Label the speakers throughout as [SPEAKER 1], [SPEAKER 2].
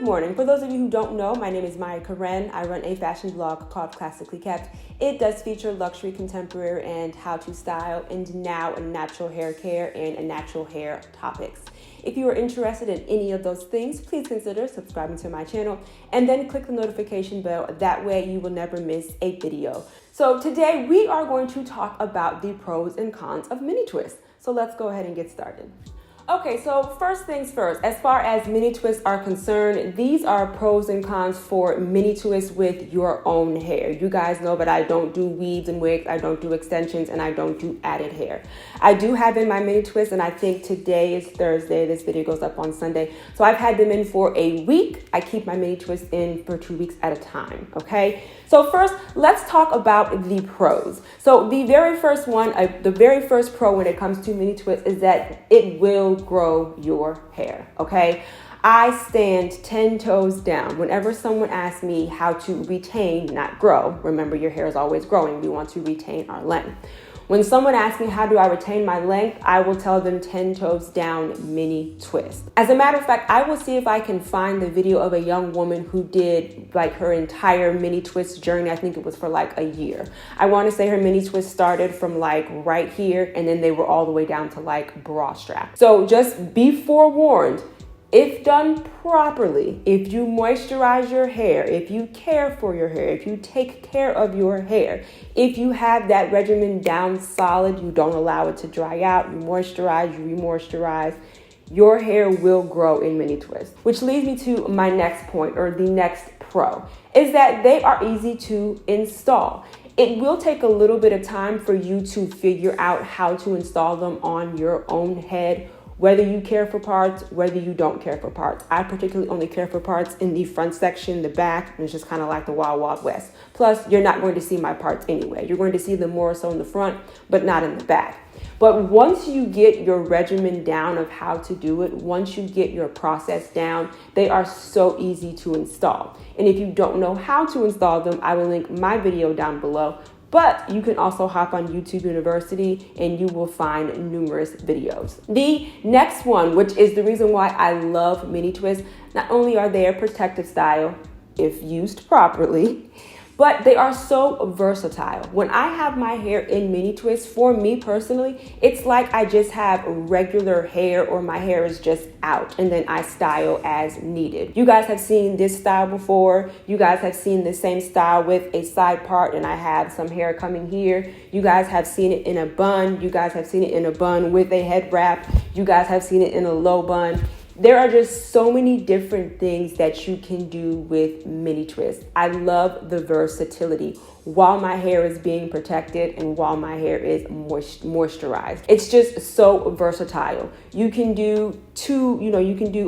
[SPEAKER 1] morning. For those of you who don't know, my name is Maya Karen. I run a fashion blog called Klassiclly. It does feature luxury, contemporary, and how to style, and now a natural hair care and a natural hair topics. If you are interested in any of those things, please consider subscribing to my channel and then click the notification bell. That way you will never miss a video. So today we are going to talk about the pros and cons of mini twists. So let's go ahead and get started. Okay, so first things first, as far as mini twists are concerned, these are pros and cons for mini twists with your own hair. You guys know that I don't do weaves and wigs, I don't do extensions, and I don't do added hair. I do have in my mini twists, and I think today is Thursday. This video goes up on Sunday. So I've had them in for a week. I keep my mini twists in for 2 weeks at a time, okay? So first, let's talk about the pros. So the very first one, the very first pro when it comes to mini twists is that it will grow your hair, okay? I stand 10 toes down whenever someone asks me how to retain, not grow. Remember, your hair is always growing. We want to retain our length. When someone asks me how do I retain my length, I will tell them 10 toes down mini twist. As a matter of fact, I will see if I can find the video of a young woman who did like her entire mini twist journey. I think it was for like a year. I want to say her mini twist started from like right here, and then they were all the way down to like bra strap. So just be forewarned. If done properly, if you moisturize your hair, if you care for your hair, if you take care of your hair, if you have that regimen down solid, you don't allow it to dry out, you moisturize, you re-moisturize, your hair will grow in mini twists. Which leads me to my next point, or the next pro, is that they are easy to install. It will take a little bit of time for you to figure out how to install them on your own head, whether you care for parts, whether you don't care for parts. I particularly only care for parts in the front section, the back, and it's just kind of like the Wild Wild West. Plus, you're not going to see my parts anyway. You're going to see them more so in the front, but not in the back. But once you get your regimen down of how to do it, once you get your process down, they are so easy to install. And if you don't know how to install them, I will link my video down below. But you can also hop on YouTube University and you will find numerous videos. The next one, which is the reason why I love mini twists, not only are they a protective style if used properly, but they are so versatile. When I have my hair in mini twists, for me personally, it's like I just have regular hair, or my hair is just out, and then I style as needed. You guys have seen this style before. You guys have seen the same style with a side part, and I have some hair coming here. You guys have seen it in a bun. You guys have seen it in a bun with a head wrap. You guys have seen it in a low bun. There are just so many different things that you can do with mini twists. I love the versatility while my hair is being protected and while my hair is moisturized. It's just so versatile. You can do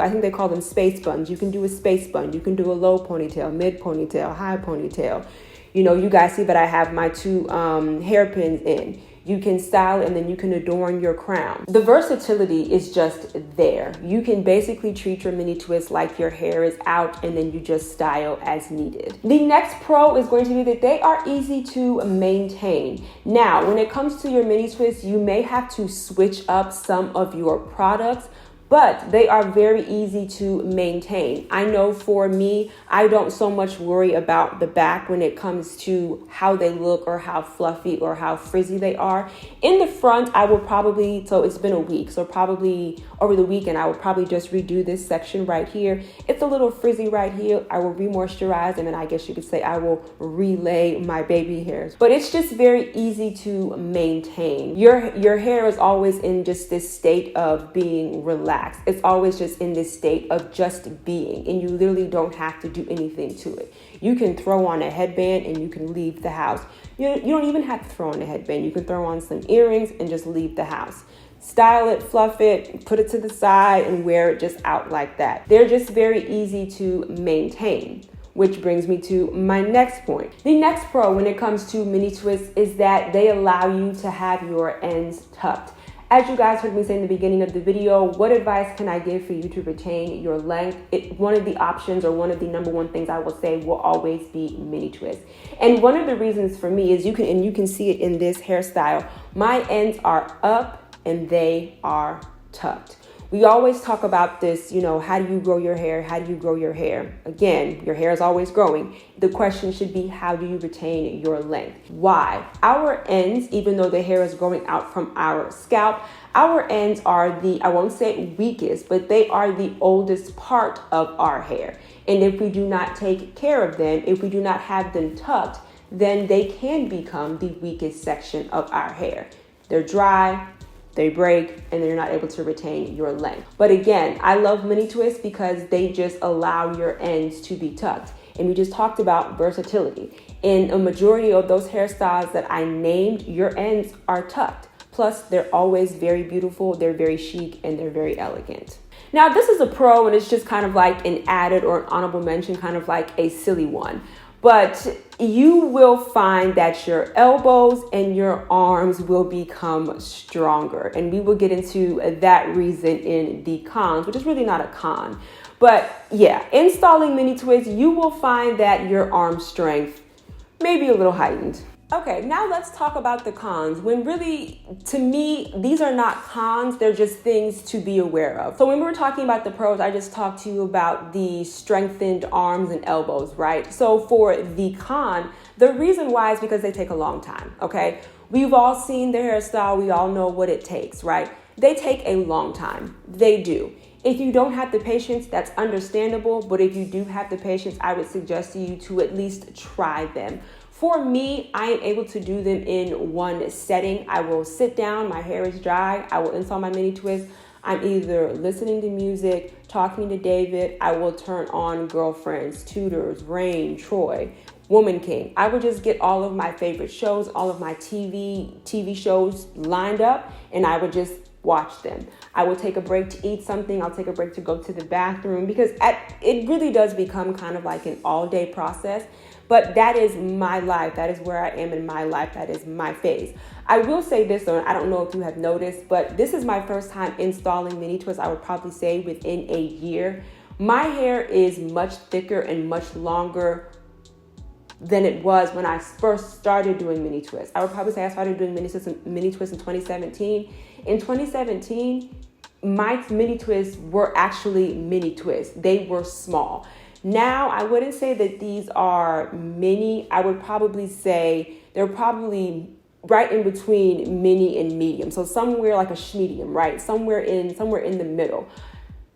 [SPEAKER 1] I think they call them space buns. You can do a space bun. You can do a low ponytail, mid ponytail, high ponytail. You guys see that I have my two hairpins in. You can style it and then you can adorn your crown. The versatility is just there. You can basically treat your mini twist like your hair is out and then you just style as needed. The next pro is going to be that they are easy to maintain. Now, when it comes to your mini twist, you may have to switch up some of your products, but they are very easy to maintain. I know for me, I don't so much worry about the back when it comes to how they look or how fluffy or how frizzy they are. In the front, I will probably, so it's been a week, so probably over the weekend, I will probably just redo this section right here. It's a little frizzy right here. I will re-moisturize, and then I guess you could say I will relay my baby hairs. But it's just very easy to maintain. Your hair is always in just this state of being relaxed. It's always just in this state of just being, and you literally don't have to do anything to it. You can throw on a headband and you can leave the house. You don't even have to throw on a headband. You can throw on some earrings and just leave the house. Style it, fluff it, put it to the side, and wear it just out like that. They're just very easy to maintain. Which brings me to my next point. The next pro when it comes to mini twists is that they allow you to have your ends tucked. As you guys heard me say in the beginning of the video, what advice can I give for you to retain your length? One of the options, or one of the number one things I will say, will always be mini twists. And one of the reasons for me is you can see it in this hairstyle. My ends are up and they are tucked. We always talk about this, how do you grow your hair? How do you grow your hair? Again, your hair is always growing. The question should be, how do you retain your length? Why? Our ends, even though the hair is growing out from our scalp, our ends are I won't say weakest, but they are the oldest part of our hair. And if we do not take care of them, if we do not have them tucked, then they can become the weakest section of our hair. They're dry, they break, and they're not able to retain your length. But again, I love mini twists because they just allow your ends to be tucked. And we just talked about versatility. In a majority of those hairstyles that I named, your ends are tucked. Plus, they're always very beautiful, they're very chic, and they're very elegant. Now, this is a pro, and it's just kind of like an added or an honorable mention, kind of like a silly one. But you will find that your elbows and your arms will become stronger. And we will get into that reason in the cons, which is really not a con. But yeah, installing mini twists, you will find that your arm strength may be a little heightened. Okay, now let's talk about the cons, when really, to me, these are not cons, they're just things to be aware of. So when we were talking about the pros, I just talked to you about the strengthened arms and elbows, right? So for the con, the reason why is because they take a long time, okay? We've all seen the hairstyle, we all know what it takes, right? They take a long time, they do. If you don't have the patience, that's understandable, but if you do have the patience, I would suggest to you to at least try them. For me, I am able to do them in one setting. I will sit down, my hair is dry, I will install my mini twist. I'm either listening to music, talking to David, I will turn on Girlfriends, Tutors, Reign, Troy, Woman King. I would just get all of my favorite shows, all of my TV shows lined up, and I would just watch them. I will take a break to eat something. I'll take a break to go to the bathroom because it really does become kind of like an all-day process. But that is my life. That is where I am in my life. That is my phase. I will say this though, and I don't know if you have noticed, but this is my first time installing mini twists. I would probably say within a year. My hair is much thicker and much longer than it was when I first started doing mini twists. I would probably say I started doing mini twists in 2017. In 2017, my mini twists were actually mini twists. They were small. Now, I wouldn't say that these are mini. I would probably say they're probably right in between mini and medium. So somewhere like a schmedium, right? Somewhere in the middle.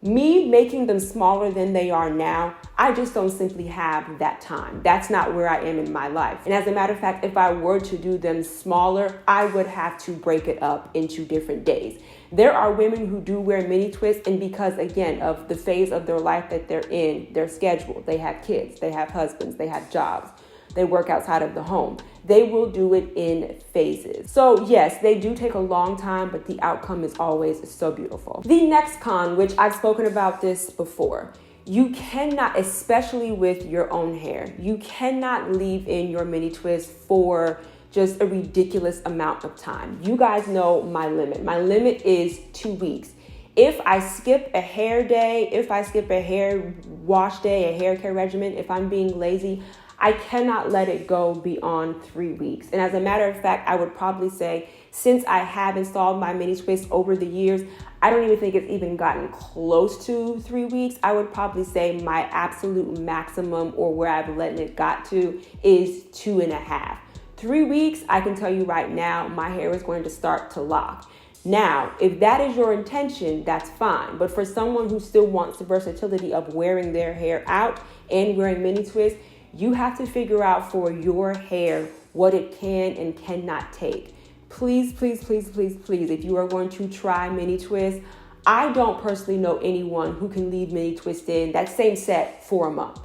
[SPEAKER 1] Me making them smaller than they are now, I just don't simply have that time. That's not where I am in my life. And as a matter of fact, if I were to do them smaller, I would have to break it up into different days. There are women who do wear mini twists, and because, again, of the phase of their life that they're in, their schedule, they have kids, they have husbands, they have jobs, they work outside of the home. They will do it in phases. So yes, they do take a long time, but the outcome is always so beautiful. The next con, which I've spoken about this before, you cannot, especially with your own hair, you cannot leave in your mini twist for just a ridiculous amount of time. You guys know my limit. My limit is 2 weeks. If I skip a hair day, if I skip a hair wash day, a hair care regimen, if I'm being lazy, I cannot let it go beyond 3 weeks. And as a matter of fact, I would probably say, since I have installed my mini twist over the years, I don't even think it's even gotten close to 3 weeks. I would probably say my absolute maximum, or where I've let it got to, is 2.5. 3 weeks, I can tell you right now, my hair is going to start to lock. Now, if that is your intention, that's fine. But for someone who still wants the versatility of wearing their hair out and wearing mini twists, you have to figure out for your hair what it can and cannot take. Please, please, please, please, please, if you are going to try mini twists, I don't personally know anyone who can leave mini twist in that same set for a month.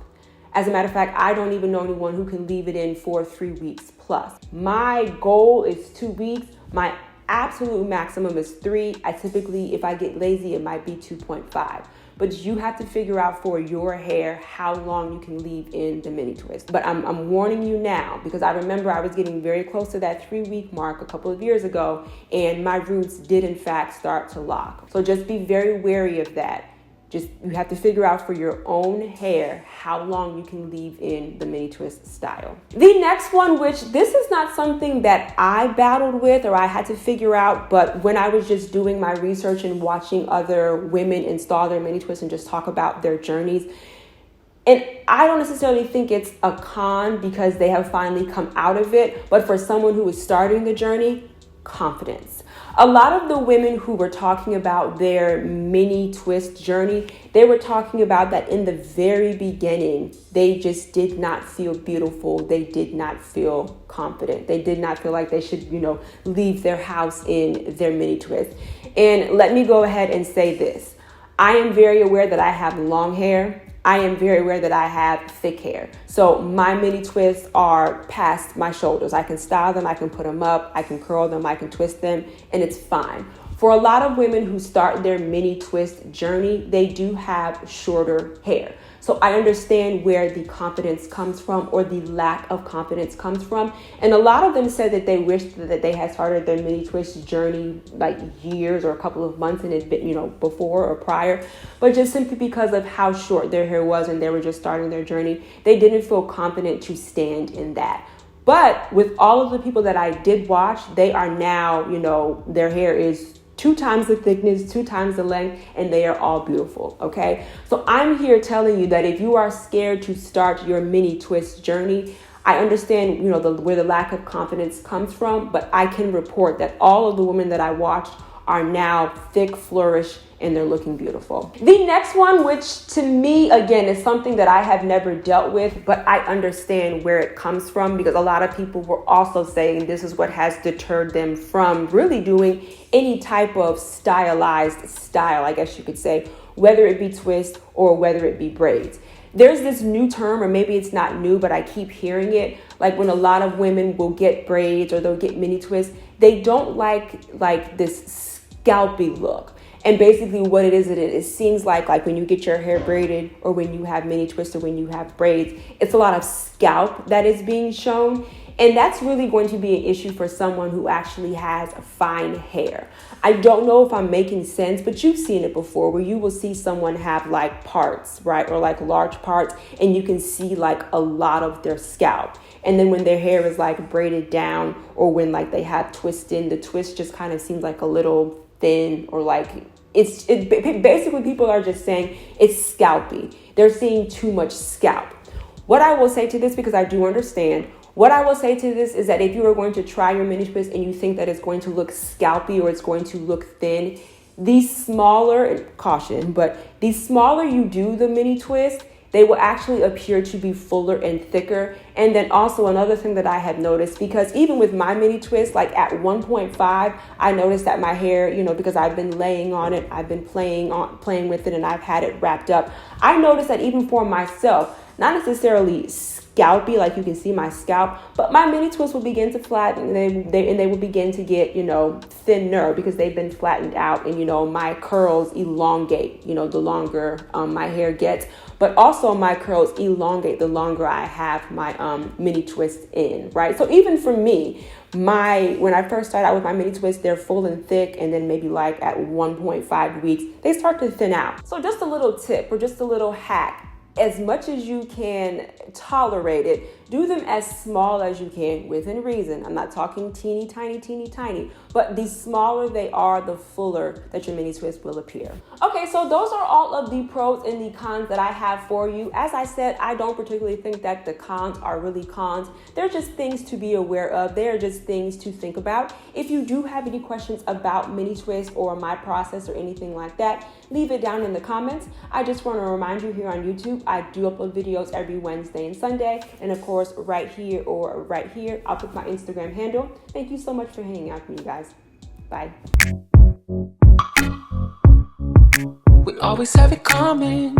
[SPEAKER 1] As a matter of fact, I don't even know anyone who can leave it in for 3 weeks plus. My goal is 2 weeks. My absolute maximum is 3. I typically, if I get lazy, it might be 2.5. But you have to figure out for your hair how long you can leave in the mini twist. But I'm warning you now, because I remember I was getting very close to that 3-week mark a couple of years ago, and my roots did in fact start to lock. So just be very wary of that. you have to figure out for your own hair how long you can leave in the mini twist style. The next one, which this is not something that I battled with or I had to figure out, but when I was just doing my research and watching other women install their mini twist and just talk about their journeys, and I don't necessarily think it's a con because they have finally come out of it, but for someone who is starting the journey, confidence. A lot of the women who were talking about their mini twist journey, they were talking about that in the very beginning, they just did not feel beautiful. They did not feel confident. They did not feel like they should, leave their house in their mini twist. And let me go ahead and say this. I am very aware that I have long hair. I am very aware that I have thick hair. So my mini twists are past my shoulders. I can style them, I can put them up, I can curl them, I can twist them, and it's fine. For a lot of women who start their mini twist journey, they do have shorter hair. So I understand where the confidence comes from or the lack of confidence comes from. And a lot of them said that they wished that they had started their mini twist journey like years or a couple of months in advance, before or prior. But just simply because of how short their hair was and they were just starting their journey, they didn't feel confident to stand in that. But with all of the people that I did watch, they are now, their hair is 2 times the thickness, 2 times the length, and they are all beautiful, okay? So I'm here telling you that if you are scared to start your mini twist journey, I understand, where the lack of confidence comes from, but I can report that all of the women that I watched are now thick, flourish, and they're looking beautiful. The next one, which to me, again, is something that I have never dealt with, but I understand where it comes from because a lot of people were also saying this is what has deterred them from really doing any type of stylized style, I guess you could say, whether it be twist or whether it be braids. There's this new term, or maybe it's not new, but I keep hearing it, like when a lot of women will get braids or they'll get mini twists, they don't like this scalpy look. And basically what it seems like when you get your hair braided or when you have mini twists or when you have braids, it's a lot of scalp that is being shown. And that's really going to be an issue for someone who actually has fine hair. I don't know if I'm making sense, but you've seen it before where you will see someone have like parts, right? Or like large parts, and you can see like a lot of their scalp. And then when their hair is like braided down or when like they have twists in, the twist just kind of seems like a little thin or like basically people are just saying it's scalpy. They're seeing too much scalp. What I will say to this, because I do understand, what I will say to this is that if you are going to try your mini twist and you think that it's going to look scalpy or it's going to look thin, the smaller, caution, but the smaller you do the mini twist, they will actually appear to be fuller and thicker. And then also another thing that I have noticed, because even with my mini twist, like at 1.5, I noticed that my hair, because I've been laying on it, I've been playing with it, and I've had it wrapped up. I noticed that even for myself, not necessarily scalpy, like you can see my scalp, but my mini twists will begin to flatten and they will begin to get, thinner because they've been flattened out, and, my curls elongate, the longer my hair gets, but also my curls elongate the longer I have my mini twist in, right? So even for me, when I first started out with my mini twists, they're full and thick, and then maybe like at 1.5 weeks, they start to thin out. So just a little tip or just a little hack. As much as you can tolerate it, do them as small as you can within reason. I'm not talking teeny tiny, but the smaller they are, the fuller that your mini twist will appear. Okay, so those are all of the pros and the cons that I have for you. As I said, I don't particularly think that the cons are really cons. They're just things to be aware of. They are just things to think about. If you do have any questions about mini twist or my process or anything like that, leave it down in the comments. I just want to remind you here on YouTube, I do upload videos every Wednesday and Sunday. And of course, right here or right here, I'll put my Instagram handle. Thank you so much for hanging out with me, guys. Bye.
[SPEAKER 2] We always have it coming.